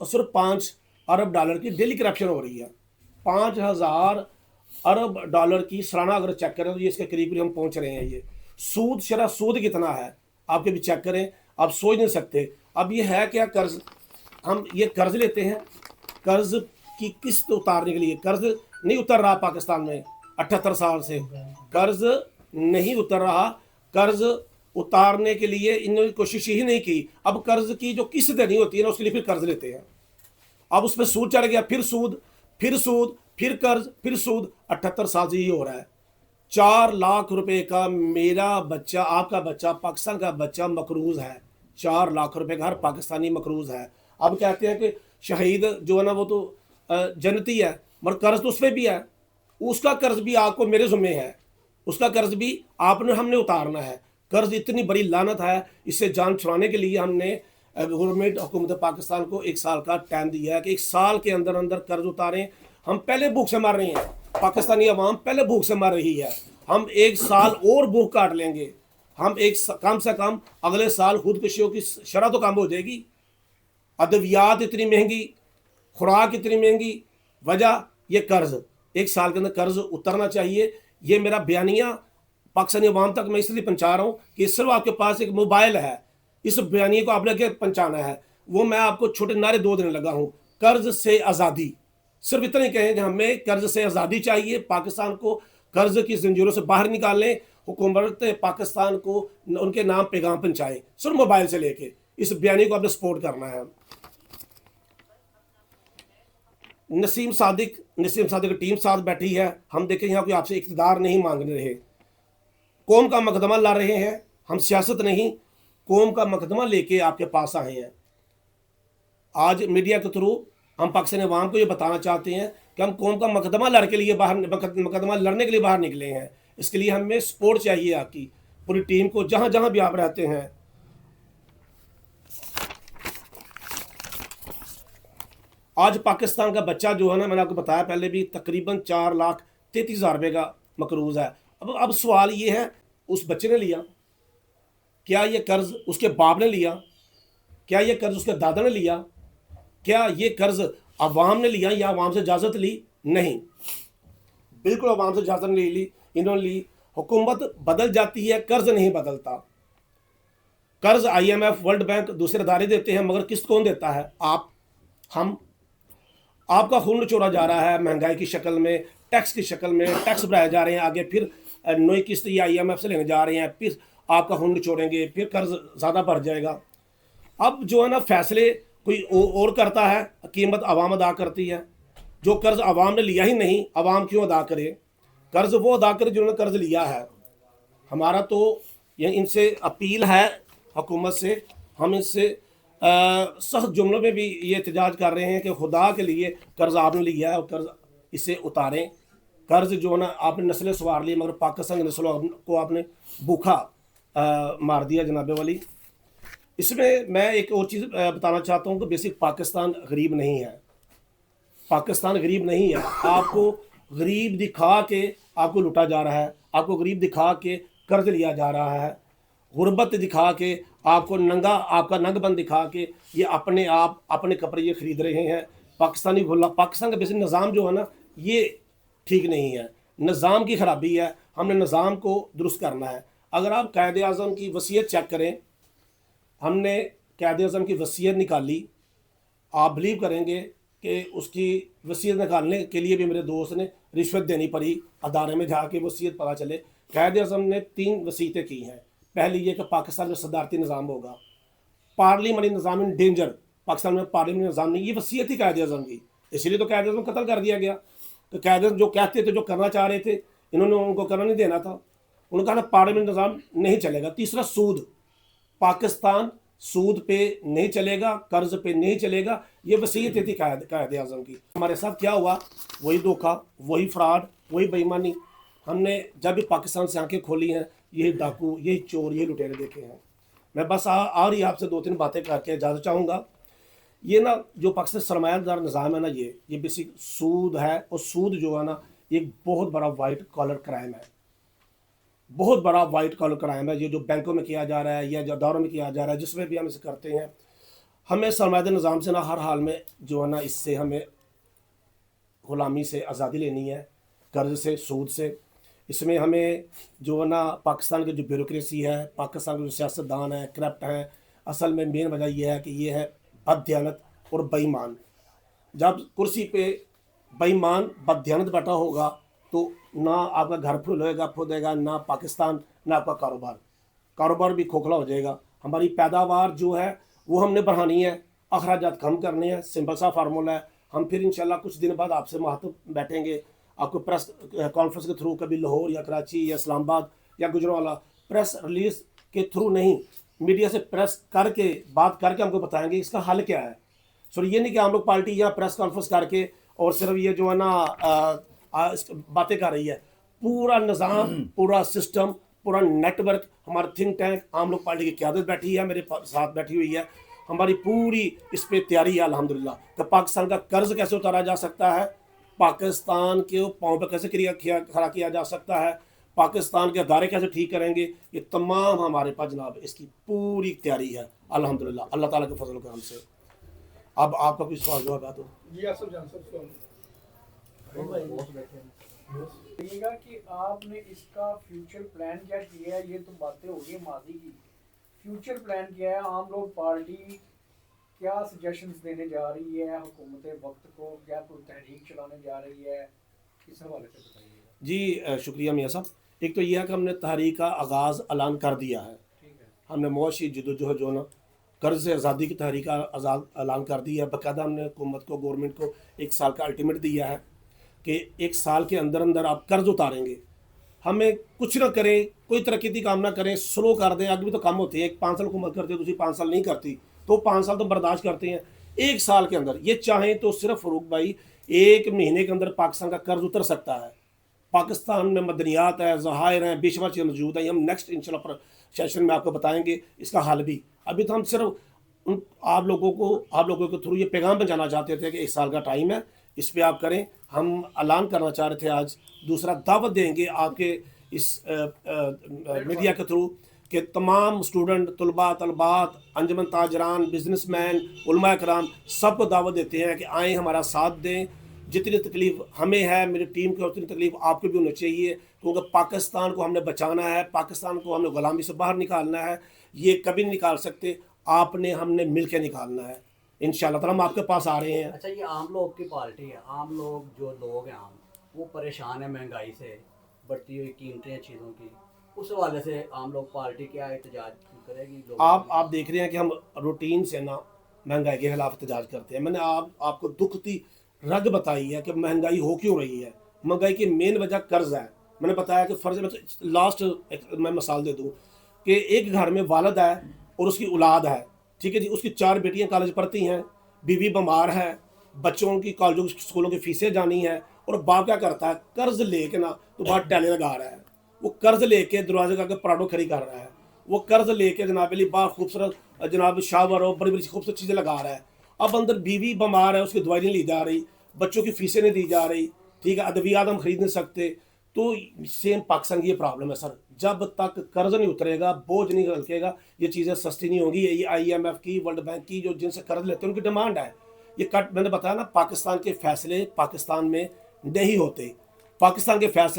और सिर्फ 5 अरब डॉलर की डेली करप्शन हो रही है। 5,000 अरब डॉलर की सालाना अगर चेक करें तो ये इसके करीब करीब हम पहुंच रहे हैं। ये सूद शरह सूद कितना है आपके भी चेक करें, आप सोच नहीं सकते। अब ये है क्या, कर्ज, हम ये कर्ज लेते हैं, कर्ज की किस्त उतारने के लिए, कर्ज नहीं उतर रहा पाकिस्तान में 78 साल से, कर्ज नहीं उतर रहा, कर्ज उतारने के लिए इन्होंने कोशिश ही नहीं की। अब कर्ज की जो किस्त देनी होती है ना, उसके लिए फिर कर्ज लेते हैं। अब उस पर सूद चढ़ गया, फिर सूद, फिर सूद, फिर कर्ज, फिर सूद। 78 साल से ये हो रहा है। 4 लाख रुपए का मेरा बच्चा, आपका बच्चा, पाकिस्तान का बच्चा मकरूज है। 4 लाख रुपए का हर पाकिस्तानी मकरूज है। अब कहते हैं कि शहीद जो है ना वो तो जन्नती है, मगर कर्ज तो उस पर भी है। उसका कर्ज भी आपको मेरे ज़िम्मे है, उसका कर्ज भी आपने हमने उतारना है। कर्ज इतनी बड़ी लानत है, इससे जान छुड़ाने के लिए हमने गवर्नमेंट हुकूमत पाकिस्तान को 1 साल का टाइम दिया है कि 1 साल के अंदर अंदर कर्ज उतारें। हम पहले भूख से मर रहे हैं, पाकिस्तानी अवाम पहले भूख से मर रही है। हम 1 साल और भूख काट लेंगे। हम कम से कम अगले साल खुदकुशियों की शरह तो कम हो जाएगी। अद्वियात इतनी महंगी, खुराक इतनी महंगी, वजह ये कर्ज। 1 साल के अंदर कर्ज उतरना चाहिए। ये मेरा बयानिया पाकिस्तानी अवाम तक मैं इसलिए पहुंचा रहा हूँ कि सिर्फ आपके पास एक मोबाइल है, इस बयानिए को आपने क्या पहुंचाना है। वो मैं आपको छोटे नारे 2 देने लगा हूँ। कर्ज से आज़ादी, सिर्फ इतना ही कहें कि हमें कर्ज से आज़ादी चाहिए। पाकिस्तान को कर्ज की जंजीरों से बाहर निकालें। हुकूमत पाकिस्तान को उनके नाम पैगाम पहुंचाएं, सिर्फ मोबाइल से लेके। इस बयानी को आपने सपोर्ट करना है। नसीम सादिक की टीम साथ बैठी है। हम देखें यहाँ कोई आपसे इक़्तिदार नहीं मांगने रहे, कौम का मकदमा ला रहे हैं। हम सियासत नहीं, कौम का मकदमा लेके आपके पास आए हैं। आज मीडिया के थ्रू हम पाकिस्तानी अवाम को ये बताना चाहते हैं कि हम कौम का मकदमा मकदमा लड़ने के लिए बाहर निकले हैं। इसके लिए हमें सपोर्ट चाहिए आपकी पूरी टीम को, जहाँ जहाँ भी आप रहते हैं। आज पाकिस्तान का बच्चा जो है ना, मैंने आपको बताया पहले भी, तकरीबन 4,33,000 रुपये का मकरूज है। अब सवाल ये है, उस बच्चे ने लिया क्या ये कर्ज, उसके बाप ने लिया क्या ये कर्ज, उसके दादा ने लिया क्या ये कर्ज, अवाम ने लिया या अवाम से इजाज़त ली? नहीं, बिल्कुल अवाम से इजाज़त नहीं ली, इन्होंने ली। हुकूमत बदल जाती है, कर्ज नहीं बदलता। कर्ज IMF, वर्ल्ड बैंक, दूसरे अदारे देते हैं, मगर किस्त कौन देता है? आप, हम। आपका खून चोरा जा रहा है महंगाई की शक्ल में, टैक्स की शक्ल में। टैक्स बढ़ाए जा रहे हैं, आगे फिर नई किस्त या IMF से लेने जा रहे हैं, फिर आपका खून छोड़ेंगे, फिर कर्ज ज़्यादा बढ़ जाएगा। अब जो है ना, फैसले कोई और करता है, कीमत आवाम अदा करती है। जो कर्ज आवाम ने लिया ही नहीं, आवाम क्यों अदा करे? कर्ज वो अदा करे जिन्होंने कर्ज लिया है। हमारा तो ये इनसे अपील है, हुकूमत से। हम इससे सख्त जुमलों में भी ये एहतजाज कर रहे हैं कि खुदा के लिए कर्ज आपने लिया है और कर्ज इसे उतारें। कर्ज जो है ना, आपने नस्लें सवार ली, मगर पाकिस्तान की नस्लों को आपने भूखा मार दिया जनाबे वाली। इसमें मैं एक और चीज़ बताना चाहता हूँ कि बेसिक पाकिस्तान गरीब नहीं है। पाकिस्तान गरीब नहीं है। आपको गरीब दिखा के आपको लुटा जा रहा है, आपको गरीब दिखा के कर्ज लिया जा रहा है, गुर्बत दिखा के आपको नंगा, आपका नंगबंद दिखा के ये अपने आप अपने कपड़े ये खरीद रहे हैं। पाकिस्तानी भुला, पाकिस्तान का बेसिक निज़ाम जो है ना, ये ठीक नहीं है, निज़ाम की ख़राबी है। हमने निज़ाम को दुरुस्त करना है। अगर आप कायदे आज़म की वसीयत चेक करें, हमने कायदे आज़म की वसीयत निकाली, आप बिलीव करेंगे कि उसकी वसीयत निकालने के लिए भी मेरे दोस्त ने रिश्वत देनी पड़ी अदारे में जाके वसीयत पता चले। कायदे आज़म ने 3 वसीयतें की हैं। पहली ये कि पाकिस्तान में सदारती निज़ाम होगा, parliamentary Nizam in danger, Pakistan में पार्लियामेंट्री निज़ाम नहीं। ये वसीयत थी कायदे आज़म की, इसीलिए तो कायदे आज़म कत्ल कर दिया गया। तो कायदे आज़म जो कहते थे, जो करना चाह रहे थे, इन्होंने उनको करना नहीं देना था। उन्होंने कहा ना पार्लियामेंट निज़ाम नहीं चलेगा। तीसरा सूद, पाकिस्तान सूद पे नहीं चलेगा, कर्ज पे नहीं चलेगा। ये वसीयत थी कायदे आज़म की। हमारे साथ क्या हुआ? वही धोखा, वही फ्रॉड, वही बेईमानी। हमने जब भी पाकिस्तान से आंखें खोली हैं, यही डाकू, यही चोर, यही लुटेरे देखे हैं। मैं बस आ रही आपसे 2-3 बातें करके इजाज़त चाहूँगा। ये ना जो पाकिस्तान सरमायादार निज़ाम है ना, ये बेसिक सूद है। और सूद जो है ना, ये बहुत बड़ा वाइट कॉलर क्राइम है, बहुत बड़ा वाइट कॉलर क्राइम है। ये जो बैंकों में किया जा रहा है या जो अदारों में किया जा रहा है, जिसमें भी हम इसे करते हैं, ہمیں سرمایہ نظام سے نا ہر حال میں جو ہے نا اس سے ہمیں غلامی سے آزادی لینی ہے، قرض سے، سود سے. اس میں ہمیں جو ہے نا پاکستان کی جو بیوروکریسی ہے، پاکستان کے جو سیاستدان ہیں کرپٹ ہیں، اصل میں مین وجہ یہ ہے کہ یہ ہے بد دیانت اور بے ایمان. جب کرسی پہ بے ایمان بد دیانت بیٹھا ہوگا تو نہ آپ کا گھر پھودے گا، نہ پاکستان، نہ آپ کا کاروبار بھی کھوکھلا ہو جائے گا. ہماری پیداوار جو ہے وہ ہم نے بڑھانی ہے، اخراجات کم کرنے ہیں، سمپل سا فارمولہ ہے. ہم پھر انشاءاللہ کچھ دن بعد آپ سے مخاطب بیٹھیں گے، آپ کو پریس کانفرنس کے تھرو، کبھی لاہور یا کراچی یا اسلام آباد یا گجرانوالہ، پریس ریلیز کے تھرو نہیں، میڈیا سے پریس کر کے بات کر کے ہم کو بتائیں گے اس کا حل کیا ہے. سر یہ نہیں کہ ہم لوگ پارٹی یا پریس کانفرنس کر کے اور صرف یہ جو ہے نا باتیں کر رہی ہے. پورا نظام، پورا سسٹم، پورا نیٹ ورک، ہمارا تھنک ٹینک، عام لوگ پارٹی کی قیادت بیٹھی ہے، میرے ساتھ بیٹھی ہوئی ہے. ہماری پوری اس پہ تیاری ہے الحمدللہ کہ پاکستان کا قرض کیسے اتارا جا سکتا ہے، پاکستان کے پاؤں پہ کیسے کھڑا کیا جا سکتا ہے، پاکستان کے ادارے کیسے ٹھیک کریں گے. یہ تمام ہمارے پاس جناب اس کی پوری تیاری ہے الحمدللہ اللہ تعالیٰ کے فضل و کرم سے. اب آپ کا کوئی سوال جواب ہے تو جی آصف جان صاحب کہیے گا کہ آپ نے اس کا فیوچر پلان کیا کیا ہے؟ یہ تو باتیں ہو گئی ماضی کی، فیوچر پلان کیا ہے؟ عام لوگ پارٹی کیا سجیشنز دینے جا رہی ہے حکومت وقت کو؟ کیا کوئی تحریک چلانے جا رہی ہے؟ اس حوالے سے بتائیے گا. جی شکریہ میاں صاحب. ایک تو یہ ہے کہ ہم نے تحریک کا آغاز اعلان کر دیا ہے. ٹھیک ہے. ہم نے معاشی جدوجہد جو نا قرض سے آزادی کی تحریک کا اعلان کر دیا ہے. باقاعدہ ہم نے حکومت کو، گورنمنٹ کو 1 سال کا الٹیمیٹ دیا ہے کہ 1 سال کے اندر اندر آپ قرض اتاریں گے. ہمیں کچھ نہ کریں، کوئی ترقیتی کام نہ کریں، سلو کر دیں. آگے بھی تو کام ہوتے ہیں، 5 سال حکومت کرتے ہیں، دوسری 5 سال نہیں کرتی، تو 5 سال تو برداشت کرتے ہیں. 1 سال کے اندر یہ چاہیں تو صرف فاروق بھائی 1 مہینے کے اندر پاکستان کا قرض اتر سکتا ہے. پاکستان میں مدنیات ہے، ذخائر ہیں، بے شمار چیزیں موجود ہیں. ہم نیکسٹ انشاءاللہ پر سیشن میں آپ کو بتائیں گے اس کا حل بھی. ابھی تو ہم صرف آپ لوگوں کے تھرو یہ پیغام پہنچانا چاہتے تھے کہ 1 سال کا ٹائم ہے، اس پہ آپ کریں. ہم اعلان کرنا چاہ رہے تھے آج. دوسرا دعوت دیں گے آپ کے اس میڈیا کے تھرو کہ تمام اسٹوڈنٹ، طلباء، طلبات، انجمن تاجران، بزنس مین، علماء کرام، سب کو دعوت دیتے ہیں کہ آئیں ہمارا ساتھ دیں. جتنی تکلیف ہمیں ہے، میری ٹیم کی، اتنی تکلیف آپ کو بھی ہونی چاہیے، کیونکہ پاکستان کو ہم نے بچانا ہے، پاکستان کو ہم نے غلامی سے باہر نکالنا ہے. یہ کبھی نہیں نکال سکتے، آپ نے، ہم نے مل کے نکالنا ہے. انشاءاللہ تعالیٰ ہم آپ کے پاس آ رہے ہیں. اچھا، یہ عام لوگ کی پارٹی ہے. عام لوگ جو لوگ ہیں عام، وہ پریشان ہیں مہنگائی سے، بڑھتی ہوئی قیمتیں چیزوں کی. اس حوالے سے عام لوگ پارٹی کیا احتجاج کرے گی؟ آپ دیکھ رہے ہیں کہ ہم روٹین سے نا مہنگائی کے خلاف احتجاج کرتے ہیں. میں نے آپ کو دکھتی رگ بتائی ہے کہ مہنگائی ہو کیوں رہی ہے. مہنگائی کی مین وجہ قرض ہے. میں نے بتایا کہ فرض لاسٹ میں مثال دے دوں کہ ایک گھر میں والد ہے اور اس کی اولاد ہے، ٹھیک ہے جی، اس کی 4 بیٹیاں کالج پڑھتی ہیں، بیوی بیمار ہے، بچوں کی کالجوں اسکولوں کی فیسیں جانی ہیں، اور باپ کیا کرتا ہے؟ قرض لے کے نا تو باہر ٹیلے لگا رہا ہے. وہ قرض لے کے دروازے کا کے پراڈو کھڑی کر رہا ہے. وہ قرض لے کے جناب علی باہر خوبصورت جناب شاور اور بڑی بڑی خوبصورت چیزیں لگا رہا ہے. اب اندر بیوی بیمار ہے، اس کی دوائی نہیں لی جا رہی، بچوں کی فیسیں نہیں دی جا رہی، ٹھیک ہے، ادویات ہم خرید نہیں سکتے. تو سیم پاکستان کی یہ پرابلم ہے سر. جب تک قرض نہیں اترے گا، بوجھ نہیں ہلکے گا، یہ چیزیں سستی نہیں ہوں گی. یہ IMF کی، ورلڈ بینک کی، جو جن سے قرض لیتے ہیں ان کی ڈیمانڈ ہے. یہ کٹ میں نے بتایا نا، پاکستان کے فیصلے پاکستان میں نہیں ہوتے. پاکستان کے فیصلے